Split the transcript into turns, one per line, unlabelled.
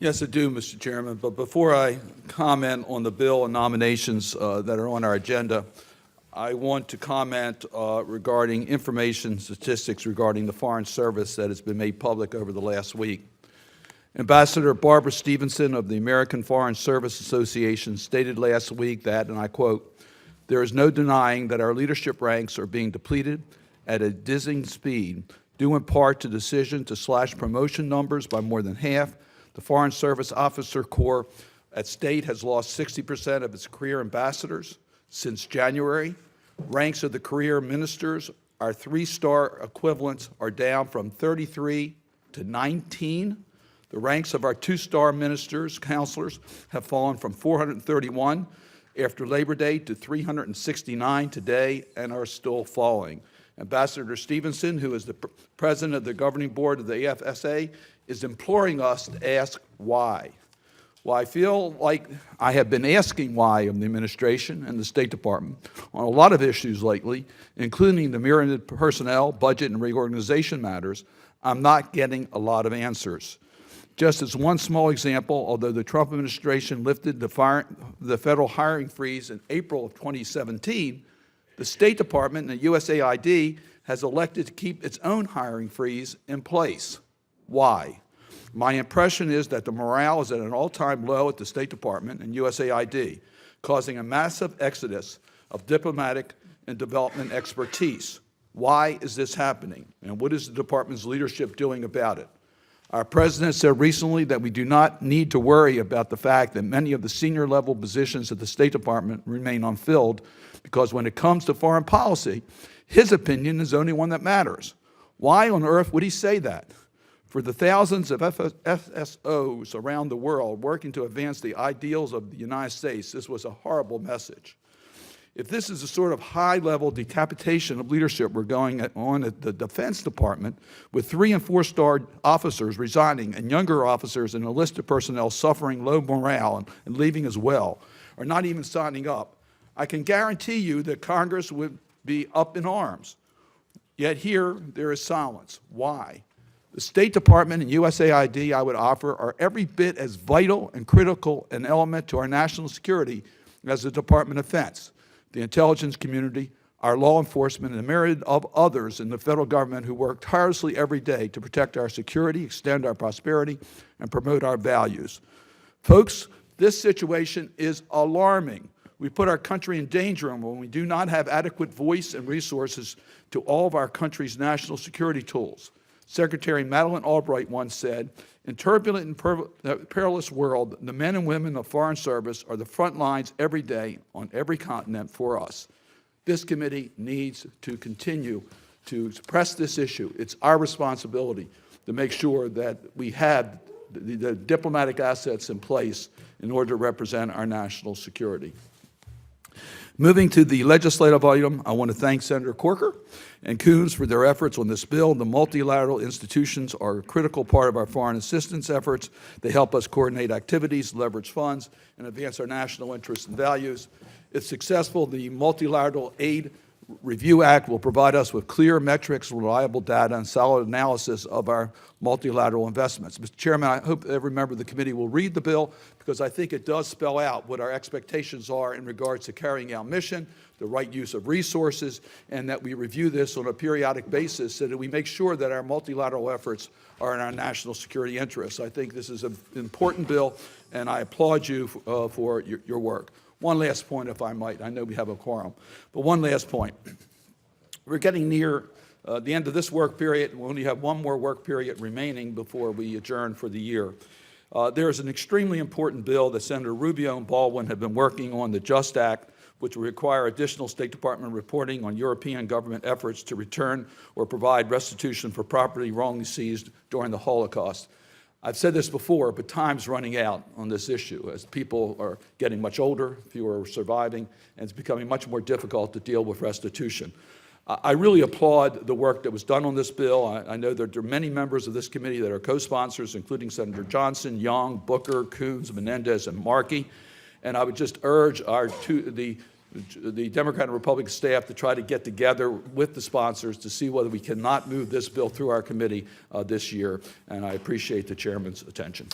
Yes, I do, Mr. Chairman. But before I comment on the bill and nominations that are on our agenda, I want to comment regarding information statistics regarding the Foreign Service that has been made public over the last week. Ambassador Barbara Stevenson of the American Foreign Service Association stated last week that, and I quote, "There is no denying that our leadership ranks are being depleted at a dizzying speed, due in part to the decision to slash promotion numbers by more than half. The Foreign Service Officer Corps at State has lost 60% of its career ambassadors since January. Ranks of the career ministers, our three-star equivalents, are down from 33 to 19. The ranks of our two-star ministers, counselors, have fallen from 431 after Labor Day to 369 today and are still falling. Ambassador Stevenson, who is the president of the governing board of the AFSA, is imploring us to ask why. Well, I feel like I have been asking why of the administration and the State Department on a lot of issues lately, including the myriad personnel, budget, and reorganization matters. I'm not getting a lot of answers. Just as one small example, although the Trump administration lifted the federal hiring freeze in April of 2017, the State Department and the USAID has elected to keep its own hiring freeze in place. Why? My impression is that the morale is at an all-time low at the State Department and USAID, causing a massive exodus of diplomatic and development expertise. Why is this happening, and what is the department's leadership doing about it? Our president said recently that we do not need to worry about the fact that many of the senior-level positions at the State Department remain unfilled, because when it comes to foreign policy, his opinion is the only one that matters. Why on earth would he say that? For the thousands of FSOs around the world working to advance the ideals of the United States, this was a horrible message. If this is the sort of high-level decapitation of leadership we're going on at the Defense Department, with 3- and 4-star officers resigning and younger officers and enlisted personnel suffering low morale and leaving as well, or not even signing up, I can guarantee you that Congress would be up in arms. Yet here, there is silence. Why? The State Department and USAID, I would offer, are every bit as vital and critical an element to our national security as the Department of Defense, the intelligence community, our law enforcement, and a myriad of others in the federal government who work tirelessly every day to protect our security, extend our prosperity, and promote our values. Folks, this situation is alarming. We put our country in danger when we do not have adequate voice and resources to all of our country's national security tools. Secretary Madeleine Albright once said, "In turbulent and perilous world, the men and women of Foreign Service are the front lines every day on every continent for us." This committee needs to continue to press this issue. It's our responsibility to make sure that we have the diplomatic assets in place in order to represent our national security. Moving to the legislative item, I want to thank Senator Corker and Coons for their efforts on this bill. The multilateral institutions are a critical part of our foreign assistance efforts. They help us coordinate activities, leverage funds, and advance our national interests and values. If successful, the Multilateral Aid Review Act will provide us with clear metrics, reliable data, and solid analysis of our multilateral investments. Mr. Chairman, I hope every member of the committee will read the bill, because I think it does spell out what our expectations are in regards to carrying out mission, the right use of resources, and that we review this on a periodic basis so that we make sure that our multilateral efforts are in our national security interests. I think this is an important bill, and I applaud you for your work. One last point, if I might. I know we have a quorum, but one last point. We're getting near the end of this work period. We only have one more work period remaining before we adjourn for the year. There is an extremely important bill that Senator Rubio and Baldwin have been working on, the JUST Act, which will require additional State Department reporting on European government efforts to return or provide restitution for property wrongly seized during the Holocaust. I've said this before, but time's running out on this issue as people are getting much older, fewer are surviving, and it's becoming much more difficult to deal with restitution. I really applaud the work that was done on this bill. I know that there are many members of this committee that are co-sponsors, including Senator Johnson, Young, Booker, Coons, Menendez, and Markey. And I would just urge the Democrat and Republican staff to try to get together with the sponsors to see whether we cannot move this bill through our committee this year. And I appreciate the chairman's attention.